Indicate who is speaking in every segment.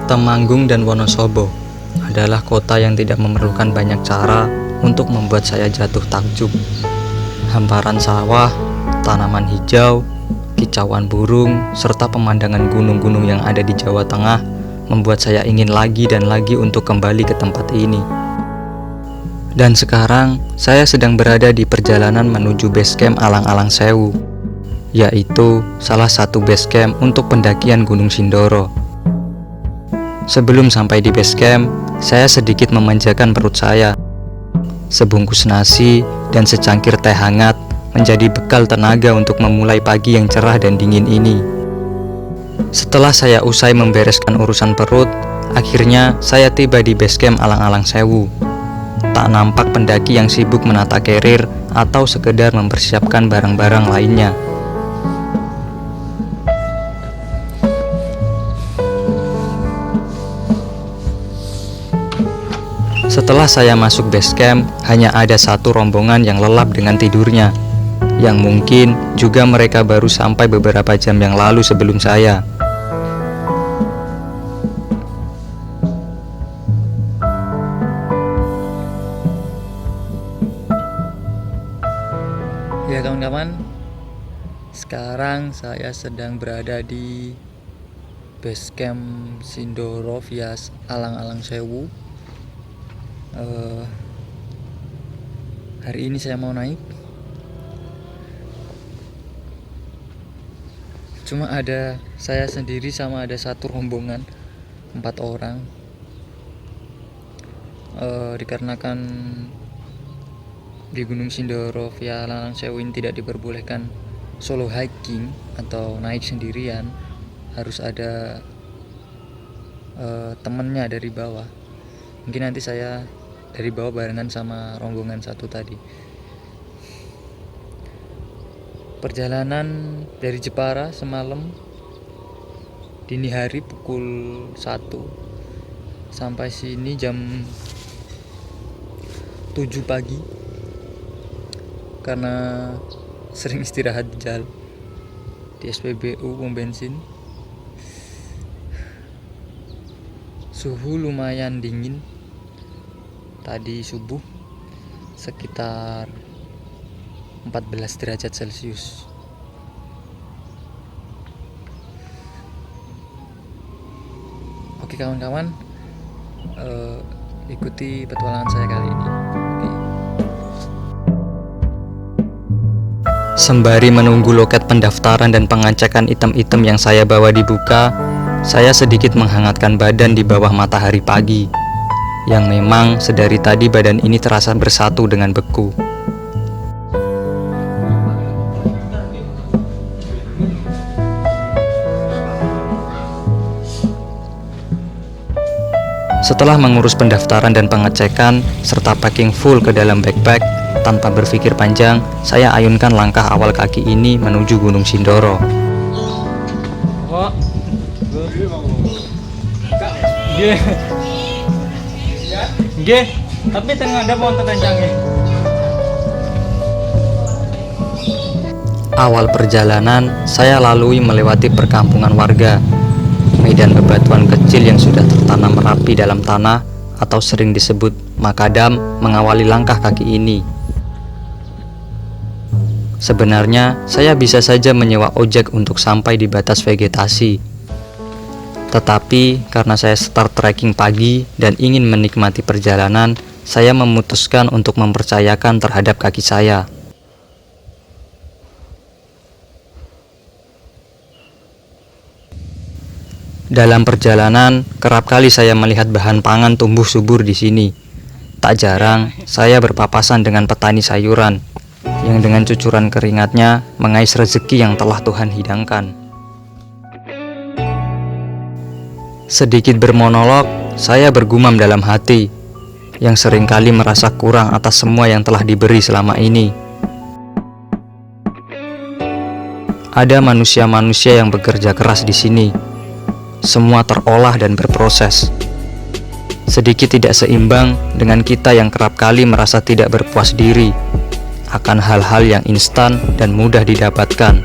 Speaker 1: Temanggung dan Wonosobo adalah kota yang tidak memerlukan banyak cara untuk membuat saya jatuh takjub. Hamparan sawah, tanaman hijau, kicauan burung, serta pemandangan gunung-gunung yang ada di Jawa Tengah membuat saya ingin lagi dan lagi untuk kembali ke tempat ini. Dan sekarang, saya sedang berada di perjalanan menuju base camp Alang-Alang Sewu, yaitu salah satu base camp untuk pendakian Gunung Sindoro. Sebelum sampai di base camp, saya sedikit memanjakan perut saya. Sebungkus nasi dan secangkir teh hangat menjadi bekal tenaga untuk memulai pagi yang cerah dan dingin ini. Setelah saya usai membereskan urusan perut, akhirnya saya tiba di base camp Alang-Alang Sewu. Tak nampak pendaki yang sibuk menata carrier atau sekedar mempersiapkan barang-barang lainnya. Setelah saya masuk base camp, hanya ada satu rombongan yang lelap dengan tidurnya, yang mungkin juga mereka baru sampai beberapa jam yang lalu sebelum saya. Ya kawan-kawan, sekarang saya sedang berada di base camp Sindoro via Alang-Alang Sewu. Hari ini saya mau naik, cuma ada saya sendiri sama ada satu rombongan 4 orang. Dikarenakan di Gunung Sindoro via Alang-Alang Sewu ini tidak diperbolehkan solo hiking atau naik sendirian, harus ada temennya dari bawah. Mungkin nanti saya dari bawah barengan sama rombongan satu tadi. Perjalanan dari Jepara semalam dini hari pukul 1 sampai sini jam 7 pagi karena sering istirahat di jalan di SPBU pom bensin. Suhu lumayan dingin. Tadi subuh sekitar 14 derajat Celcius. Oke kawan-kawan, ikuti petualangan saya kali ini. Oke. Sembari menunggu loket pendaftaran dan pengecekan item-item yang saya bawa dibuka, saya sedikit menghangatkan badan di bawah matahari pagi, yang memang sedari tadi badan ini terasa bersatu dengan beku. Setelah mengurus pendaftaran dan pengecekan, serta packing full ke dalam backpack, tanpa berpikir panjang, saya ayunkan langkah awal kaki ini menuju Gunung Sindoro. Nggih, tapi tengah ada wonten rencangnya. Awal perjalanan, saya lalui melewati perkampungan warga, medan bebatuan kecil yang sudah tertanam rapi dalam tanah atau sering disebut makadam mengawali langkah kaki ini. Sebenarnya, saya bisa saja menyewa ojek untuk sampai di batas vegetasi. Tetapi karena saya start trekking pagi dan ingin menikmati perjalanan, saya memutuskan untuk mempercayakan terhadap kaki saya. Dalam perjalanan, kerap kali saya melihat bahan pangan tumbuh subur di sini. Tak jarang, saya berpapasan dengan petani sayuran, yang dengan cucuran keringatnya mengais rezeki yang telah Tuhan hidangkan. Sedikit bermonolog, saya bergumam dalam hati, yang seringkali merasa kurang atas semua yang telah diberi selama ini. Ada manusia-manusia yang bekerja keras di sini. Semua terolah dan berproses. Sedikit tidak seimbang dengan kita yang kerap kali merasa tidak berpuas diri akan hal-hal yang instan dan mudah didapatkan.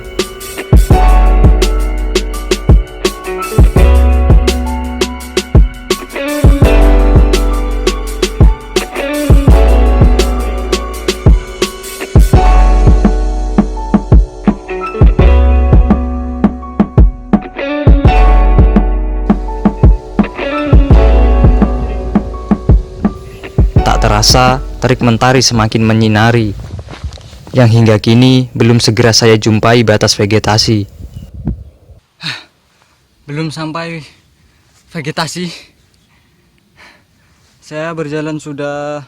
Speaker 1: terasa terik mentari semakin menyinari, yang hingga kini belum segera saya jumpai batas vegetasi. Belum sampai vegetasi. Saya berjalan sudah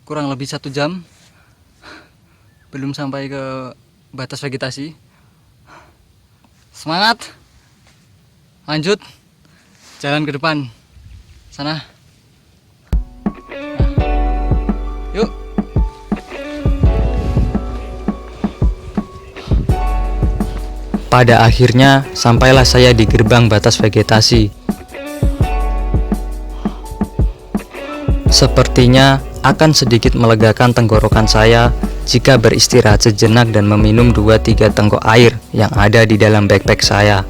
Speaker 1: kurang lebih 1 jam. Belum sampai ke batas vegetasi. Semangat. Lanjut. Jalan ke depan. Sana. Yuk. Pada akhirnya sampailah saya di gerbang batas vegetasi. Sepertinya akan sedikit melegakan tenggorokan saya jika beristirahat sejenak dan meminum 2-3 tenggok air yang ada di dalam backpack saya.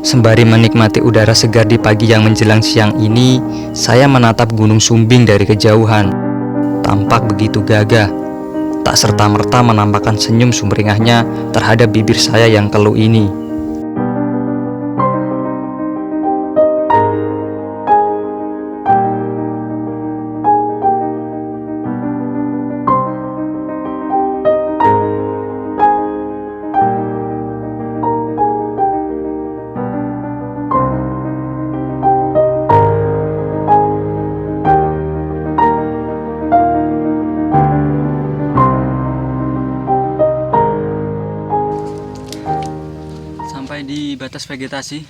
Speaker 1: Sembari menikmati udara segar di pagi yang menjelang siang ini, saya menatap Gunung Sumbing dari kejauhan. Tampak begitu gagah, tak serta-merta menampakkan senyum sumringahnya terhadap bibir saya yang keluh ini. Sampai di batas vegetasi,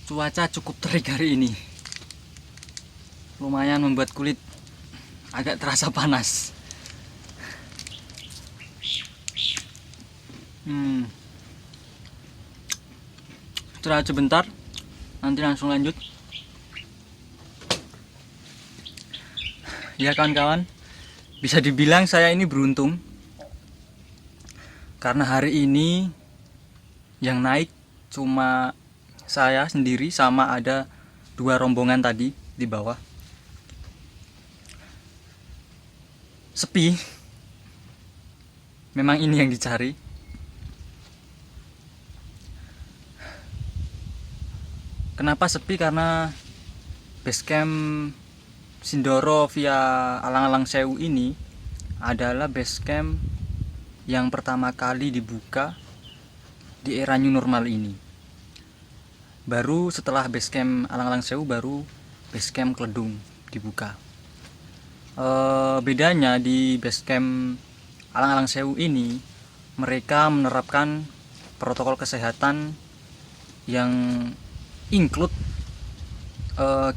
Speaker 1: cuaca cukup terik hari ini. Lumayan membuat kulit agak terasa panas. Istirahat sebentar, nanti langsung lanjut. Ya kawan-kawan, bisa dibilang saya ini beruntung karena hari ini yang naik cuma saya sendiri sama ada 2 rombongan tadi di bawah. Sepi. Memang ini yang dicari. Kenapa sepi? Karena basecamp Sindoro via Alang-Alang Sewu ini adalah basecamp yang pertama kali dibuka di era new normal ini. Baru setelah basecamp Alang-Alang Sewu, baru basecamp Kledung dibuka. Bedanya di basecamp Alang-Alang Sewu ini, mereka menerapkan protokol kesehatan yang include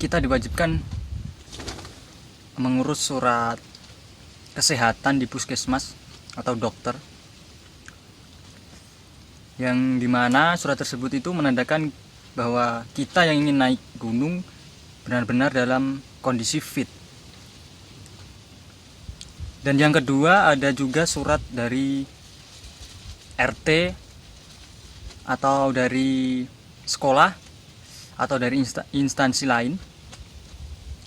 Speaker 1: kita diwajibkan mengurus surat kesehatan di puskesmas atau dokter, yang dimana surat tersebut itu menandakan bahwa kita yang ingin naik gunung benar-benar dalam kondisi fit. Dan yang kedua, ada juga surat dari RT atau dari sekolah atau dari instansi lain,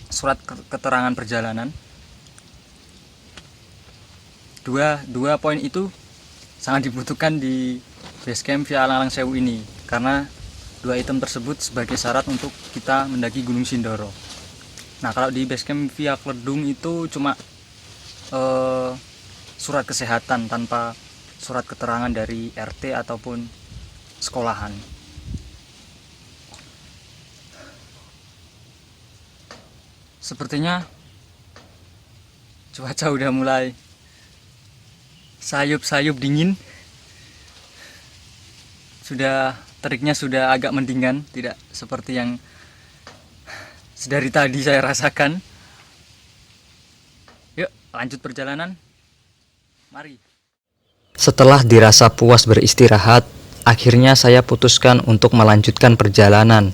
Speaker 1: surat keterangan perjalanan. Dua poin itu sangat dibutuhkan di basecamp via Alang-Alang Sewu ini, karena 2 item tersebut sebagai syarat untuk kita mendaki Gunung Sindoro. Nah, kalau di basecamp via Kledung itu cuma surat kesehatan tanpa surat keterangan dari RT ataupun sekolahan. Sepertinya cuaca udah mulai sayup-sayup dingin. Teriknya sudah agak mendingan, tidak seperti yang sedari tadi saya rasakan. Yuk, lanjut perjalanan. Mari. Setelah dirasa puas beristirahat, akhirnya saya putuskan untuk melanjutkan perjalanan.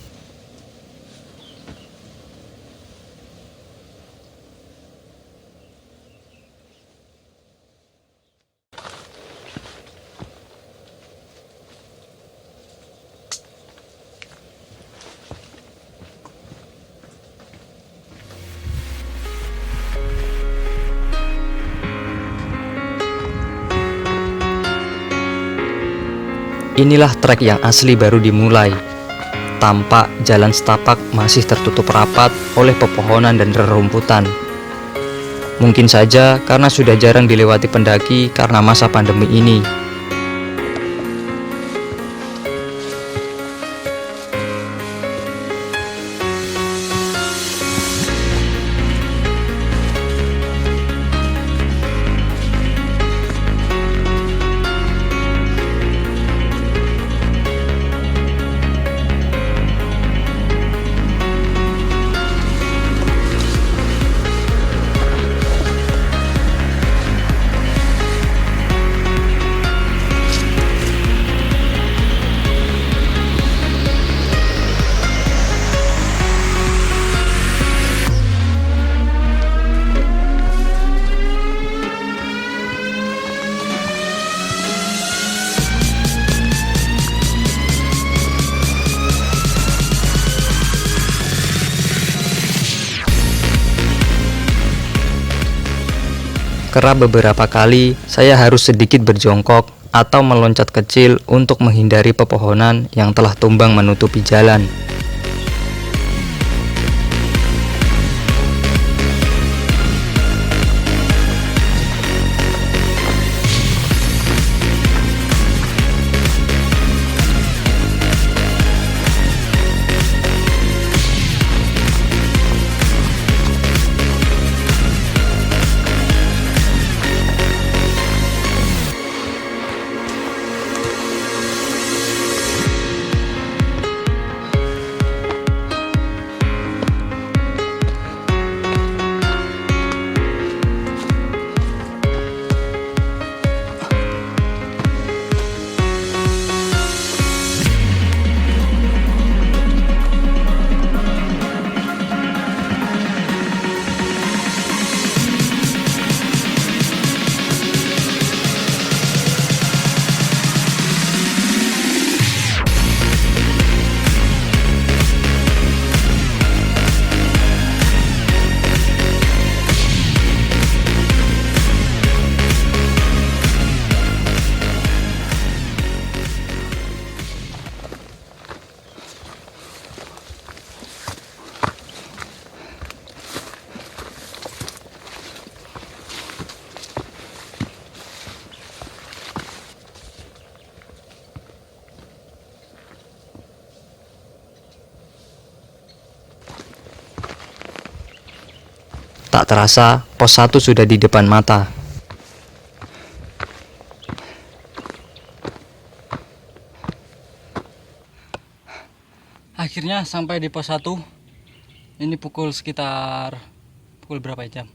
Speaker 1: Inilah trek yang asli baru dimulai. Tampak jalan setapak masih tertutup rapat oleh pepohonan dan rerumputan. Mungkin saja karena sudah jarang dilewati pendaki karena masa pandemi ini. Kerap beberapa kali saya harus sedikit berjongkok atau meloncat kecil untuk menghindari pepohonan yang telah tumbang menutupi jalan. Tak terasa, pos 1 sudah di depan mata.
Speaker 2: Akhirnya sampai di pos 1. Ini sekitar pukul berapa ya, jam?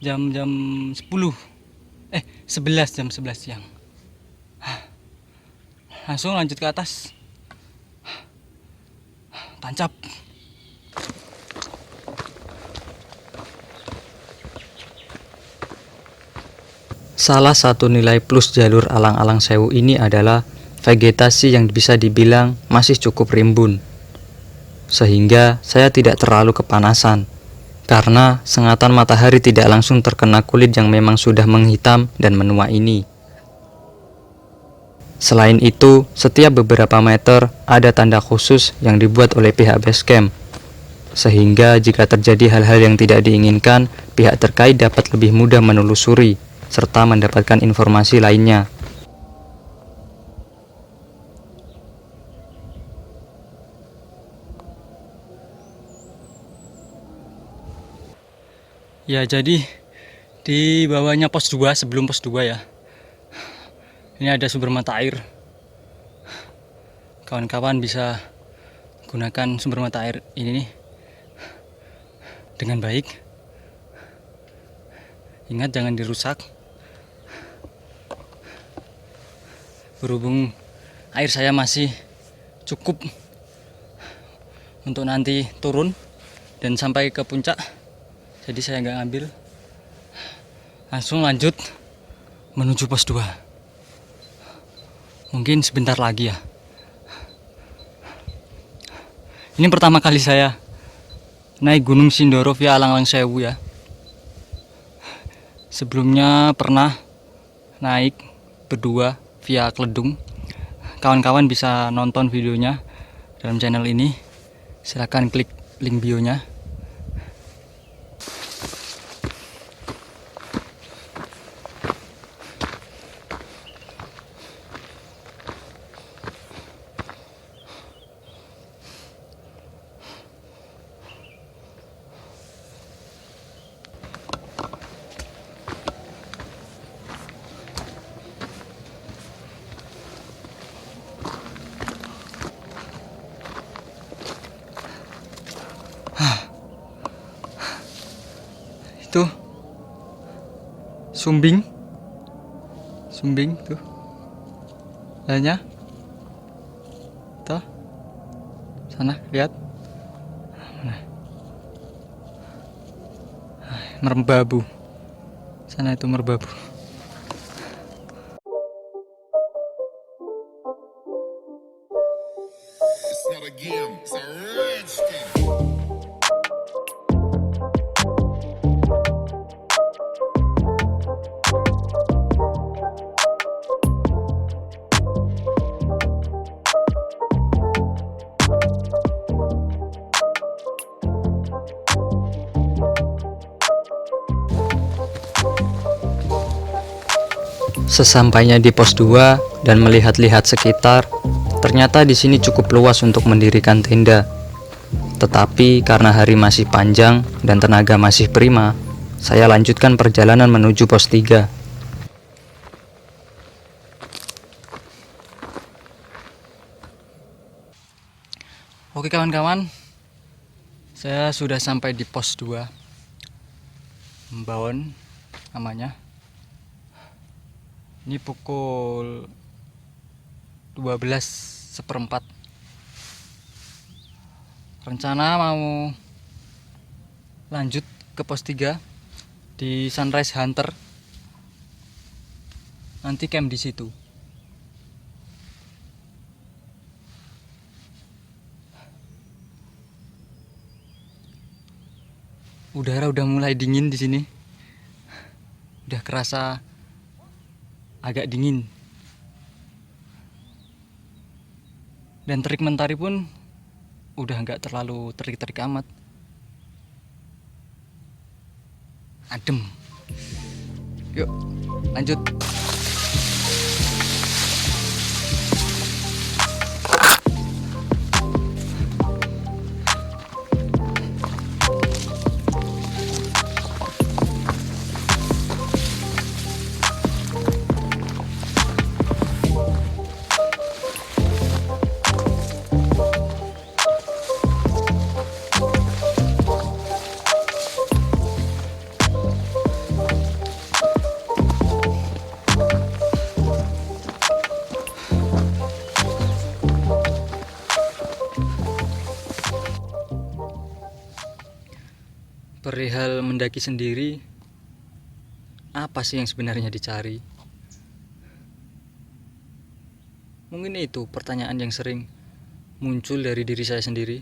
Speaker 2: Jam 10. 11 jam 11 siang. Langsung lanjut ke atas. Tancap.
Speaker 1: Salah satu nilai plus jalur Alang-Alang Sewu ini adalah vegetasi yang bisa dibilang masih cukup rimbun. Sehingga saya tidak terlalu kepanasan, karena sengatan matahari tidak langsung terkena kulit yang memang sudah menghitam dan menua ini. Selain itu, setiap beberapa meter ada tanda khusus yang dibuat oleh pihak base camp. Sehingga jika terjadi hal-hal yang tidak diinginkan, pihak terkait dapat lebih mudah menelusuri serta mendapatkan informasi lainnya.
Speaker 2: Ya, jadi di bawahnya pos 2, sebelum pos 2 ya. Ini ada sumber mata air. Kawan-kawan bisa gunakan sumber mata air ini nih dengan baik. Ingat jangan dirusak. Berhubung air saya masih cukup untuk nanti turun dan sampai ke puncak, jadi saya nggak ngambil, langsung lanjut menuju pos 2. Mungkin sebentar lagi ya. Ini pertama kali saya naik Gunung Sindoro via Alang-Alang Sewu ya. Sebelumnya pernah naik berdua via Kledung. kawan-kawan bisa nonton videonya dalam channel ini. Silahkan klik link bionya. Itu sumbing tuh lainnya tuh sana lihat mana, merbabu sana itu merbabu.
Speaker 3: It's not a game, it's a rich thing.
Speaker 1: Sesampainya di pos 2 dan melihat-lihat sekitar, ternyata di sini cukup luas untuk mendirikan tenda. Tetapi karena hari masih panjang dan tenaga masih prima, saya lanjutkan perjalanan menuju pos 3.
Speaker 2: Oke kawan-kawan, saya sudah sampai di pos 2 Mbawon namanya. Ini pukul 12:04. Rencana mau lanjut ke pos 3 di Sunrise Hunter. Nanti camp di situ. Udara udah mulai dingin di sini. Udah kerasa agak dingin. Dan terik mentari pun udah nggak terlalu terik-terik amat. Adem. Yuk, lanjut. Perihal mendaki sendiri, apa sih yang sebenarnya dicari? Mungkin itu pertanyaan yang sering muncul dari diri saya sendiri.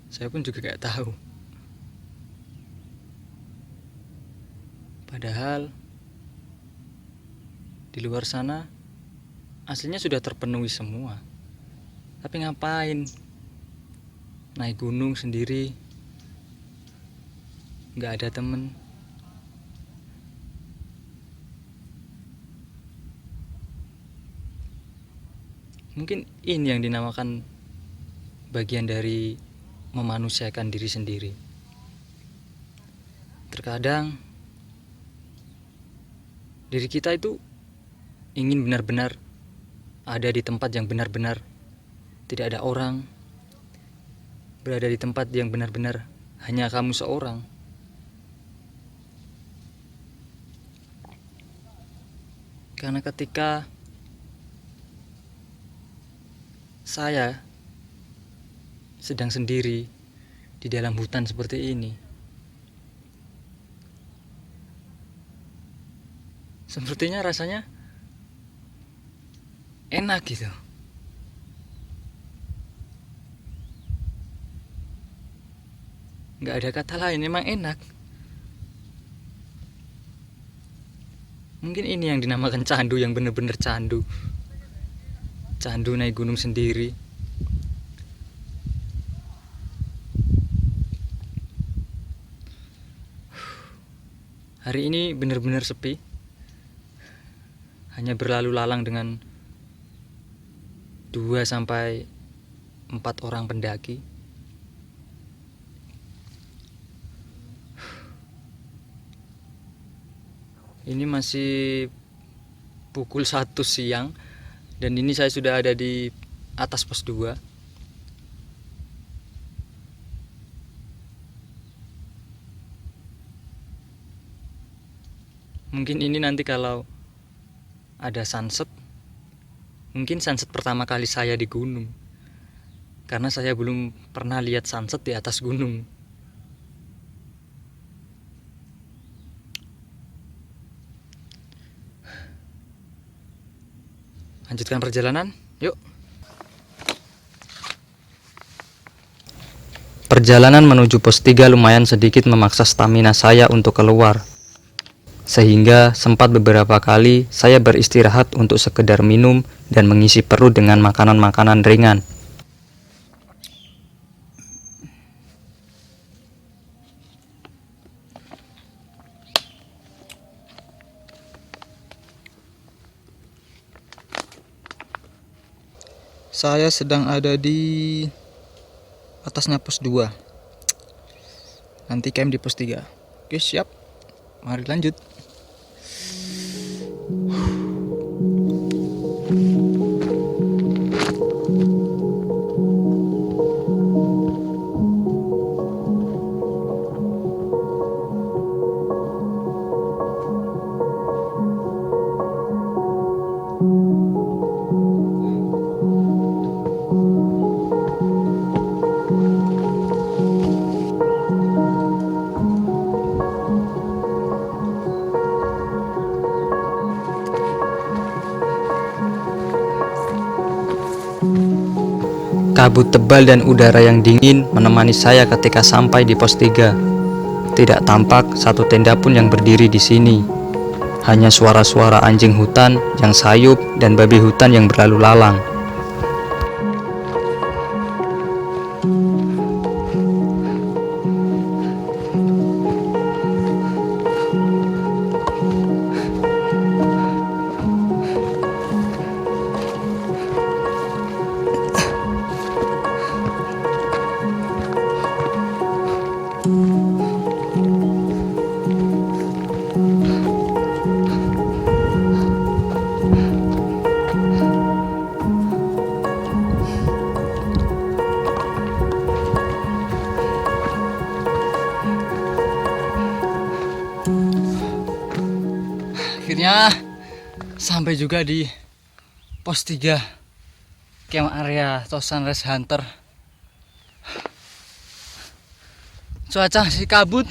Speaker 2: Saya pun juga gak tahu. Padahal di luar sana aslinya sudah terpenuhi semua. Tapi ngapain naik gunung sendiri, nggak ada temen. Mungkin ini yang dinamakan bagian dari memanusiakan diri sendiri. Terkadang diri kita itu ingin benar-benar ada di tempat yang benar-benar tidak ada orang, berada di tempat yang benar-benar hanya kamu seorang. Karena ketika saya sedang sendiri di dalam hutan seperti ini, sepertinya rasanya enak gitu. Nggak ada kata lain, emang enak. Mungkin ini yang dinamakan candu, yang bener-bener candu. Candu naik gunung sendiri. Hari ini bener-bener sepi. Hanya berlalu lalang dengan 2-4 orang pendaki. Ini masih pukul 1 siang dan ini saya sudah ada di atas pos 2. Mungkin ini nanti kalau ada sunset, mungkin sunset pertama kali saya di gunung. Karena saya belum pernah lihat sunset di atas gunung. Lanjutkan perjalanan, yuk.
Speaker 1: Perjalanan menuju pos 3 lumayan sedikit memaksa stamina saya untuk keluar. Sehingga sempat beberapa kali saya beristirahat untuk sekedar minum dan mengisi perut dengan makanan-makanan ringan.
Speaker 4: Saya sedang ada di atasnya pos 2. Nanti camp di pos 3. Oke, siap. Mari lanjut.
Speaker 1: Kabut tebal dan udara yang dingin menemani saya ketika sampai di pos 3. Tidak tampak satu tenda pun yang berdiri di sini. Hanya suara-suara anjing hutan yang sayup dan babi hutan yang berlalu lalang.
Speaker 2: Akhirnya sampai juga di pos 3 camp area atau Sunrise Hunter. Cuaca masih kabut.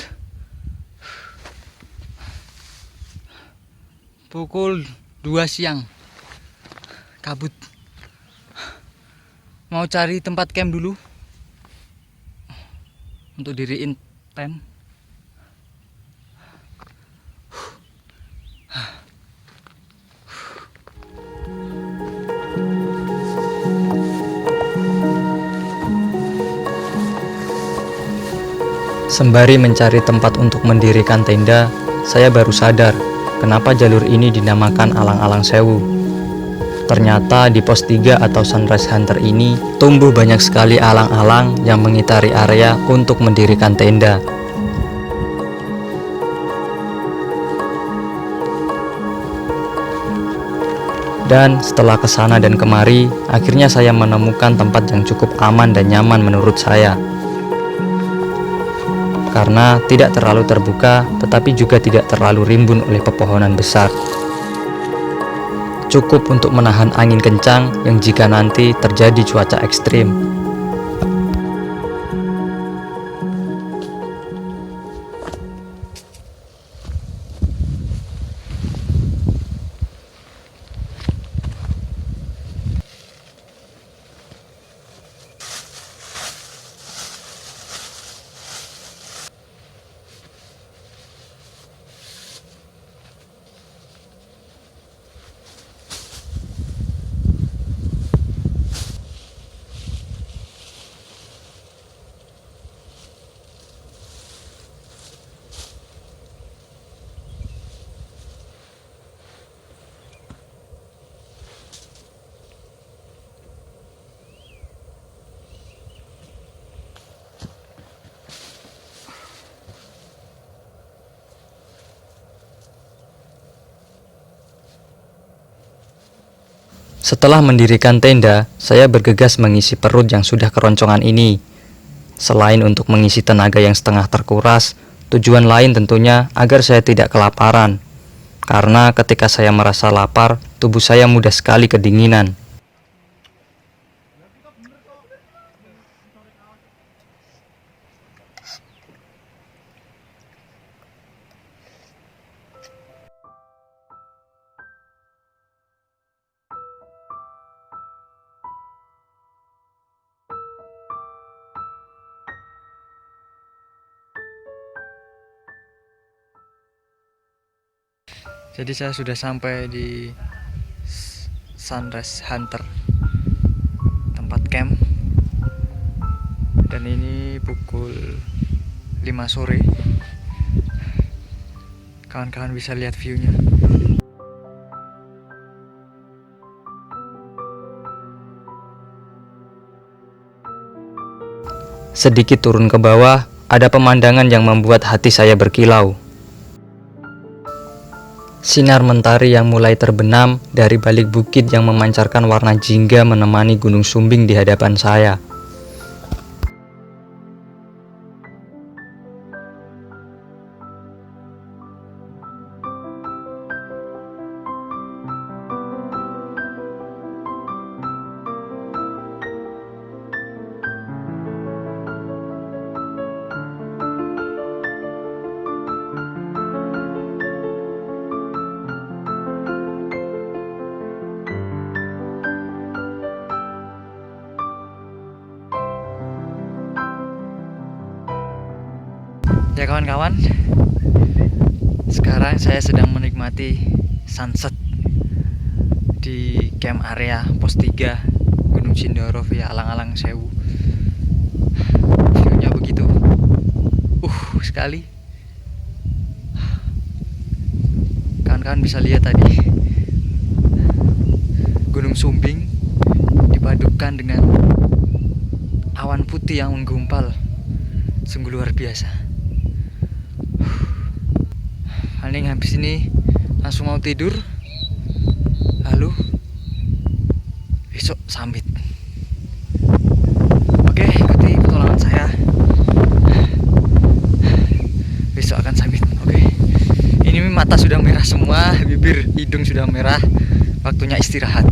Speaker 2: Pukul 2 siang. Kabut. Mau cari tempat camp dulu untuk diriin tent.
Speaker 1: Sembari mencari tempat untuk mendirikan tenda, saya baru sadar kenapa jalur ini dinamakan Alang-Alang Sewu. Ternyata di pos 3 atau Sunrise Hunter ini tumbuh banyak sekali alang-alang yang mengitari area untuk mendirikan tenda. Dan setelah kesana dan kemari, akhirnya saya menemukan tempat yang cukup aman dan nyaman menurut saya. Karena tidak terlalu terbuka, tetapi juga tidak terlalu rimbun oleh pepohonan besar. Cukup untuk menahan angin kencang yang jika nanti terjadi cuaca ekstrim. Setelah mendirikan tenda, saya bergegas mengisi perut yang sudah keroncongan ini. Selain untuk mengisi tenaga yang setengah terkuras, tujuan lain tentunya agar saya tidak kelaparan. Karena ketika saya merasa lapar, tubuh saya mudah sekali kedinginan.
Speaker 4: Jadi saya sudah sampai di Sunrise Hunter, tempat camp. Dan ini pukul 5 sore. Kawan-kawan bisa lihat view-nya.
Speaker 1: Sedikit turun ke bawah, ada pemandangan yang membuat hati saya berkilau. Sinar mentari yang mulai terbenam dari balik bukit yang memancarkan warna jingga menemani Gunung Sumbing di hadapan saya.
Speaker 4: Ya kawan-kawan, sekarang saya sedang menikmati sunset di camp area pos 3 Gunung Sindoro via Alang-Alang Sewu. View-nya begitu sekali. Kawan-kawan bisa lihat tadi Gunung Sumbing dipadukan dengan awan putih yang menggumpal, sungguh luar biasa. Paling habis ini langsung mau tidur, lalu besok summit. Oke, ikuti petualangan saya. Besok akan summit. Oke. Ini mata sudah merah semua, bibir, hidung sudah merah. Waktunya istirahat.